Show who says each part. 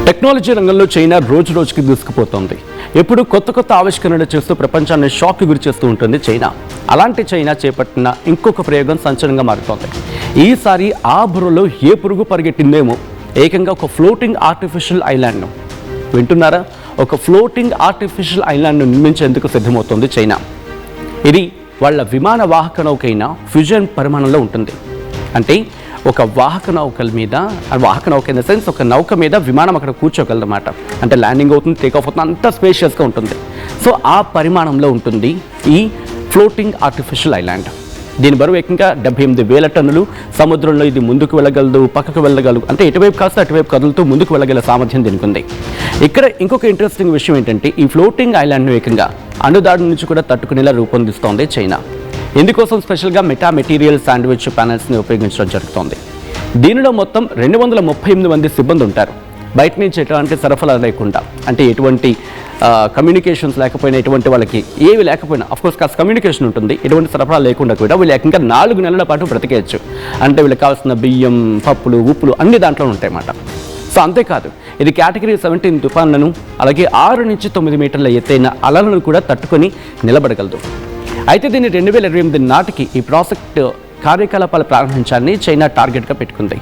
Speaker 1: Technology రంగంలో China రోజు రోజుకి దూసుకుపోతోంది. ఎప్పుడు కొత్త కొత్త ఆవిష్కరణలు చేస్తూ ప్రపంచాన్ని షాక్కి గురి చేస్తూ ఉంటుంది చైనా. అలాంటి చైనా చేపట్టిన ఇంకొక ప్రయోగం సంచలనంగా మారుతోంది. ఈసారి ఆ బుర్రలో ఏ పురుగు పరిగెట్టిందేమో ఏకంగా ఒక ఫ్లోటింగ్ ఆర్టిఫిషియల్ ఐలాండ్ను. వింటున్నారా? ఒక ఫ్లోటింగ్ ఆర్టిఫిషియల్ ఐలాండ్ను నిర్మించేందుకు సిద్ధమవుతోంది చైనా. ఇది వాళ్ళ విమాన వాహక నౌకైన ఫ్యూజన్ పరిమాణంలో ఉంటుంది. అంటే ఒక వాహక నౌక ఇన్ ద సెన్స్ ఒక నౌక మీద విమానం అక్కడ కూర్చోగలదన్నమాట. అంటే ల్యాండింగ్ అవుతుంది, టేక్ ఆఫ్ అవుతుంది, అంతా స్పేషియస్గా ఉంటుంది. సో ఆ పరిమాణంలో ఉంటుంది ఈ ఫ్లోటింగ్ ఆర్టిఫిషియల్ ఐలాండ్. దీని బరువు ఏకంగా 78,000 టన్నులు. సముద్రంలో ఇది ముందుకు వెళ్ళగలదు, పక్కకు వెళ్ళగలదు, అంటే ఎటువైపు కాస్త అటువైపు కదులుతూ ముందుకు వెళ్ళగల సామర్థ్యం దీనికి ఉంది. ఇక్కడ ఇంకొక ఇంట్రెస్టింగ్ విషయం ఏంటంటే ఈ ఫ్లోటింగ్ ఐలాండ్ను ఏకంగా అణుదాడి నుంచి కూడా తట్టుకునేలా రూపొందిస్తోంది చైనా. ఇందుకోసం స్పెషల్గా మెటీరియల్ శాండ్విచ్ ప్యానెల్స్ని ఉపయోగించడం జరుగుతోంది. దీనిలో మొత్తం 238 మంది సిబ్బంది ఉంటారు. బయట నుంచి ఎటువంటి సరఫరా లేకుండా, అంటే ఎటువంటి కమ్యూనికేషన్స్ లేకపోయినా, ఎటువంటి వాళ్ళకి ఏవి లేకపోయినా, అఫ్కోర్స్ కాస్త కమ్యూనికేషన్ ఉంటుంది, ఎటువంటి సరఫరా లేకుండా కూడా వీళ్ళు ఇంకా 4 నెలల పాటు బ్రతికేయచ్చు. అంటే వీళ్ళకి కావాల్సిన బియ్యం, పప్పులు, ఉప్పులు అన్ని దాంట్లో ఉంటాయన్నమాట. సో అంతేకాదు, ఇది కేటగిరీ 17 తుఫాన్లను, అలాగే 6 నుంచి 9 మీటర్ల ఎత్తైన అలలను కూడా తట్టుకొని నిలబడగలదు. అయితే దీన్ని 2028 నాటికి ఈ ప్రాజెక్టు కార్యకలాపాలు ప్రారంభించాలని చైనా టార్గెట్గా పెట్టుకుంది.